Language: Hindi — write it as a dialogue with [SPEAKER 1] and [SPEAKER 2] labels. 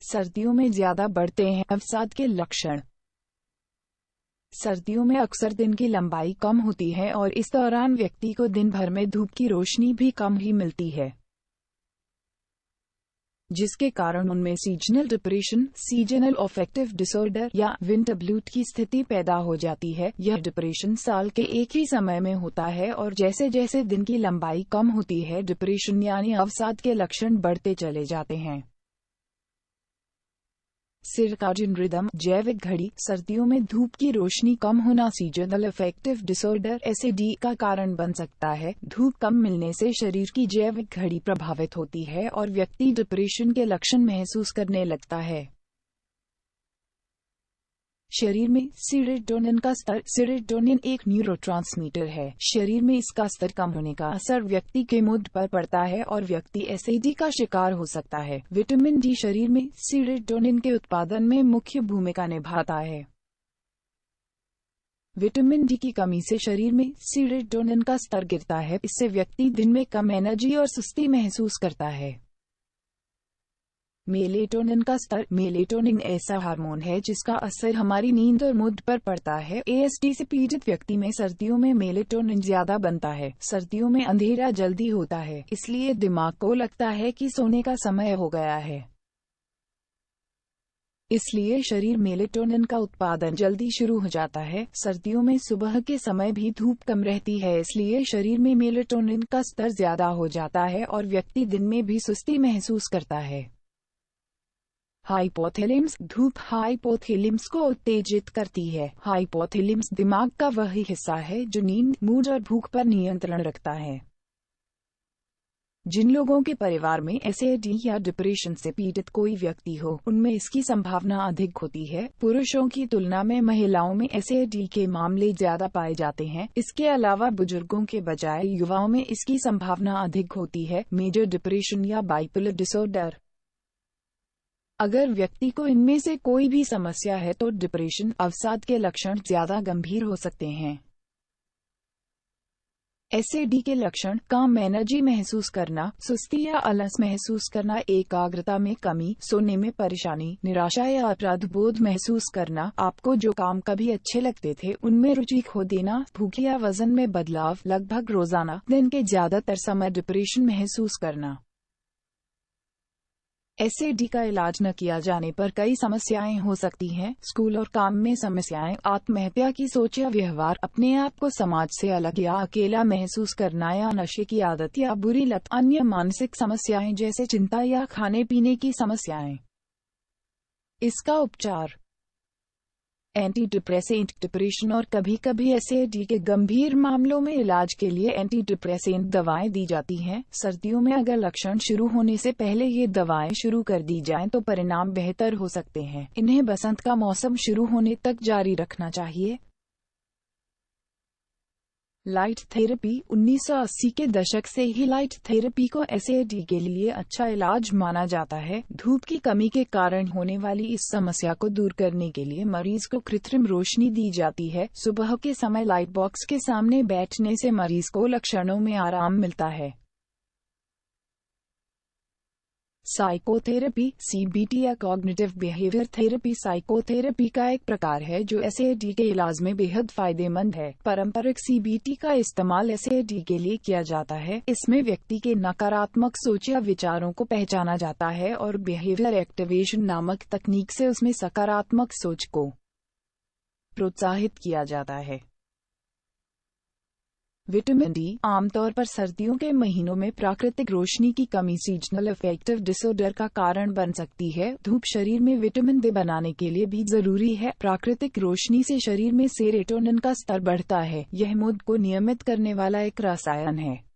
[SPEAKER 1] सर्दियों में ज्यादा बढ़ते हैं अवसाद के लक्षण। सर्दियों में अक्सर दिन की लंबाई कम होती है और इस दौरान व्यक्ति को दिन भर में धूप की रोशनी भी कम ही मिलती है, जिसके कारण उनमें seasonal depression, seasonal affective disorder या विंटर ब्लूज की स्थिति पैदा हो जाती है। यह डिप्रेशन साल के एक ही समय में होता है और जैसे जैसे दिन की लंबाई कम होती है, डिप्रेशन यानी अवसाद के लक्षण बढ़ते चले जाते हैं। सर्काडियन रिदम, जैविक घड़ी। सर्दियों में धूप की रोशनी कम होना सीजनल अफेक्टिव डिसऑर्डर (एसएडी) का कारण बन सकता है। धूप कम मिलने से शरीर की जैविक घड़ी प्रभावित होती है और व्यक्ति डिप्रेशन के लक्षण महसूस करने लगता है। शरीर में सेरोटोनिन का स्तर। सेरोटोनिन एक न्यूरोट्रांसमीटर है। शरीर में इसका स्तर कम होने का असर व्यक्ति के मूड पर पड़ता है और व्यक्ति एसिडी का शिकार हो सकता है। विटामिन डी शरीर में सेरोटोनिन के उत्पादन में मुख्य भूमिका निभाता है। विटामिन डी की कमी से शरीर में सेरोटोनिन का स्तर गिरता है। इससे व्यक्ति दिन में कम एनर्जी और सुस्ती महसूस करता है। मेलेटोनिन का स्तर। मेलेटोनिन ऐसा हार्मोन है जिसका असर हमारी नींद और मूड पर पड़ता है। एएसडी से पीड़ित व्यक्ति में सर्दियों में मेलेटोनिन ज्यादा बनता है। सर्दियों में अंधेरा जल्दी होता है, इसलिए दिमाग को लगता है कि सोने का समय हो गया है। इसलिए शरीर मेलेटोनिन का उत्पादन जल्दी शुरू हो जाता है। सर्दियों में सुबह के समय भी धूप कम रहती है, इसलिए शरीर में मेलेटोनिन का स्तर ज्यादा हो जाता है और व्यक्ति दिन में भी सुस्ती महसूस करता है। हाइपोथैलेमस। धूप हाइपोथैलेमस को उत्तेजित करती है। हाइपोथैलेमस दिमाग का वही हिस्सा है जो नींद, मूड और भूख पर नियंत्रण रखता है। जिन लोगों के परिवार में एसिडी या डिप्रेशन से पीड़ित कोई व्यक्ति हो, उनमें इसकी संभावना अधिक होती है। पुरुषों की तुलना में महिलाओं में एसिडी के मामले ज्यादा पाए जाते हैं। इसके अलावा बुजुर्गों के बजाय युवाओं में इसकी संभावना अधिक होती है। मेजर डिप्रेशन या बाइपोलर डिसऑर्डर। अगर व्यक्ति को इनमें से कोई भी समस्या है तो डिप्रेशन, अवसाद के लक्षण ज्यादा गंभीर हो सकते हैं। एसिडी के लक्षण: कम एनर्जी महसूस करना, सुस्ती या आलस महसूस करना, एकाग्रता में कमी, सोने में परेशानी, निराशा या अपराधबोध महसूस करना, आपको जो काम कभी अच्छे लगते थे उनमें रुचि खो देना, भूख या वजन में बदलाव, लगभग रोजाना दिन के ज्यादातर समय डिप्रेशन महसूस करना। एसिडी का इलाज न किया जाने पर कई समस्याएं हो सकती हैं। स्कूल और काम में समस्याएं, आत्महत्या की सोच या व्यवहार, अपने आप को समाज से अलग या अकेला महसूस करना या नशे की आदत या बुरी लत, अन्य मानसिक समस्याएं जैसे चिंता या खाने पीने की समस्याएं। इसका उपचार: एंटी डिप्रेसेंट। डिप्रेशन और कभी-कभी एसिडी के गंभीर मामलों में इलाज के लिए एंटी डिप्रेसेंट दवाएं दी जाती हैं। सर्दियों में अगर लक्षण शुरू होने से पहले ये दवाएं शुरू कर दी जाएं तो परिणाम बेहतर हो सकते हैं। इन्हें बसंत का मौसम शुरू होने तक जारी रखना चाहिए। Light therapy. 1980 के दशक से ही लाइट थेरेपी को एसिडी के लिए अच्छा इलाज माना जाता है। धूप की कमी के कारण होने वाली इस समस्या को दूर करने के लिए मरीज को कृत्रिम रोशनी दी जाती है। सुबह के समय लाइट बॉक्स के सामने बैठने से मरीज को लक्षणों में आराम मिलता है। साइकोथेरेपी, सीबीटी या कॉग्निटिव बिहेवियर थेरेपी साइकोथेरेपी का एक प्रकार है जो एसिडी के इलाज में बेहद फायदेमंद है। पारंपरिक सीबीटी का इस्तेमाल एसिडी के लिए किया जाता है। इसमें व्यक्ति के नकारात्मक सोच या विचारों को पहचाना जाता है और बिहेवियर एक्टिवेशन नामक तकनीक से उसमें सकारात्मक सोच को प्रोत्साहित किया जाता है। Vitamin D. आमतौर पर सर्दियों के महीनों में प्राकृतिक रोशनी की कमी सीजनल अफेक्टिव डिसऑर्डर का कारण बन सकती है। धूप शरीर में विटामिन डी बनाने के लिए भी जरूरी है। प्राकृतिक रोशनी से शरीर में सेरोटोनिन का स्तर बढ़ता है। यह मूड को नियमित करने वाला एक रसायन है।